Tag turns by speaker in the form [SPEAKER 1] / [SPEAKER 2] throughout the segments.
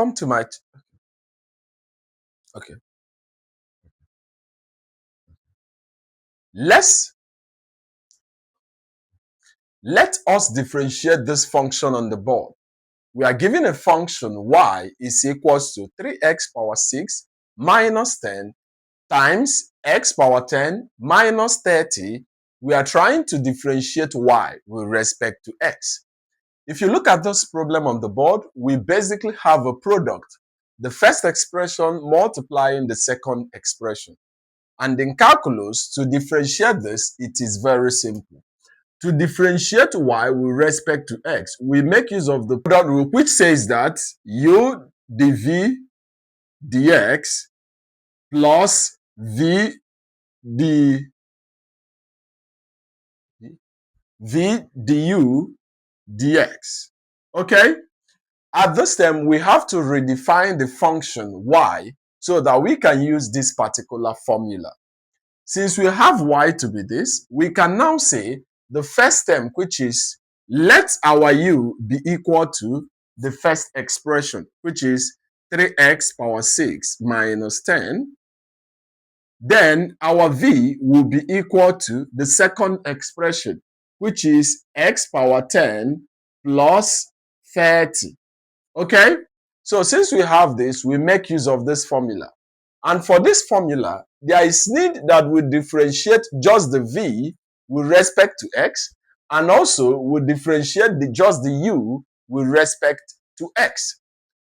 [SPEAKER 1] come to my okay. Let us differentiate this function on the board. We are given a function y is equals to 3x power 6 minus 10 times x power 10 minus 30. We are trying to differentiate y with respect to x. If you look at this problem on the board, we basically have a product. The first expression multiplying the second expression. And in calculus, to differentiate this, it is very simple. To differentiate y with respect to x, we make use of the product rule, which says that u dv dx plus v du dx. Okay? At this time, we have to redefine the function y so that we can use this particular formula. Since we have y to be this, we can now say the first term, which is let our u be equal to the first expression, which is 3x power 6 minus 10. Then our v will be equal to the second expression, which is x power 10 plus 30. Okay? So since we have this, we make use of this formula. And for this formula, there is need that we differentiate just the v with respect to x, and also we differentiate just the u with respect to x.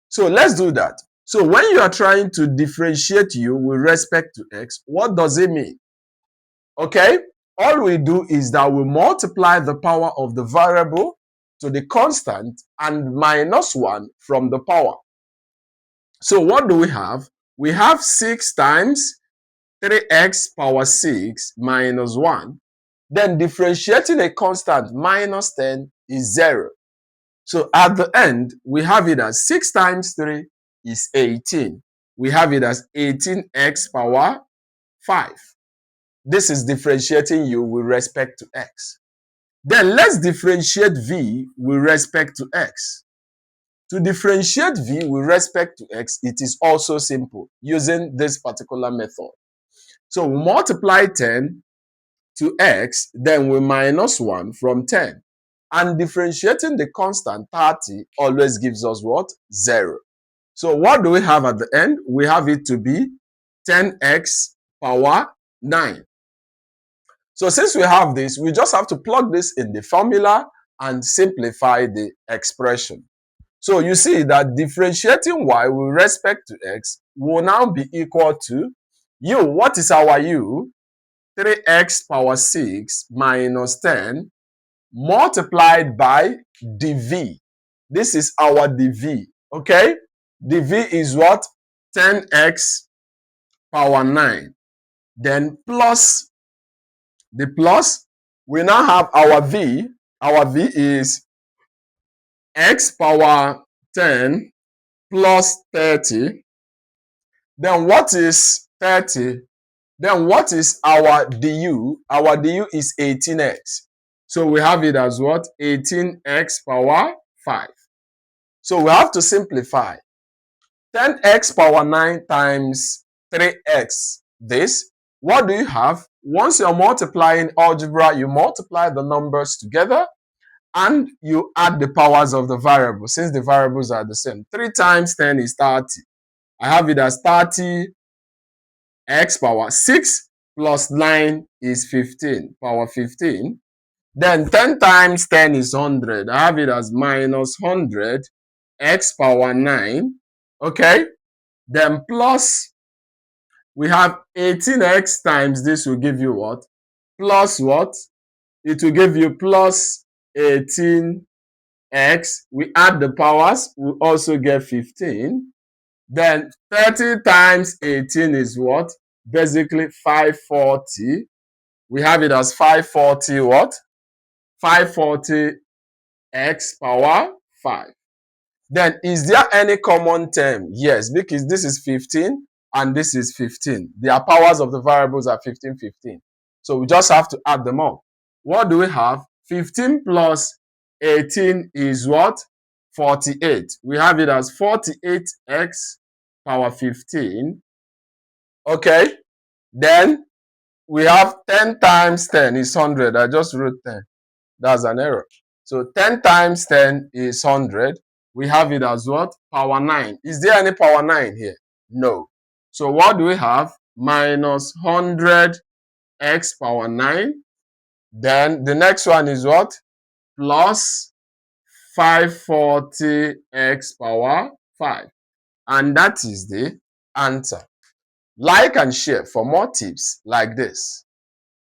[SPEAKER 1] So let's do that. So when you are trying to differentiate u with respect to x, what does it mean? Okay? All we do is that we multiply the power of the variable to the constant and minus 1 from the power. So what do we have? We have 6 times 3x power 6 minus 1. Then differentiating a constant minus 10 is 0. So at the end, we have it as 6 times 3 is 18. We have it as 18x power 5. This is differentiating u with respect to x. Then let's differentiate v with respect to x. To differentiate v with respect to x, it is also simple using this particular method. So we multiply 10 to x, then we minus 1 from 10. And differentiating the constant 30 always gives us what? 0. So what do we have at the end? We have it to be 10x power 9. So since we have this, we just have to plug this in the formula and simplify the expression. So you see that differentiating y with respect to x will now be equal to u. What is our u? 3x power 6 minus 10 multiplied by dv. This is our dv. Okay? dv is what? 10x power 9. Then plus the plus, we now have our v. Our v is x power 10 plus 30. Then what is 30? Then what is our du? Our du is 18x. So we have it as what? 18x power 5. So we have to simplify. 10x power 9 times 3x. This. What do you have? Once you're multiplying algebra, you multiply the numbers together and you add the powers of the variable since the variables are the same. 3 times 10 is 30. I have it as 30 x power 6 plus 9 is 15, power 15. Then 10 times 10 is 100. I have it as minus 100 x power 9. Okay? Then plus, we have 18x times this will give you what? Plus what? It will give you plus 18x. We add the powers, we also get 15. Then 30 times 18 is what? Basically 540. We have it as 540 what? 540 x power 5. Then is there any common term? Yes, because this is 15 and this is 15. Their powers of the variables are 15, 15. So we just have to add them up. What do we have? 15 plus 18 is what? 48. We have it as 48x power 15. Okay. Then we have 10 times 10 is 100. I just wrote 10. That's an error. So 10 times 10 is 100. We have it as what? Power 9. Is there any power 9 here? No. So what do we have? Minus 100x power 9. Then the next one is what? Plus 540x power 5. And that is the answer. Like and share for more tips like this.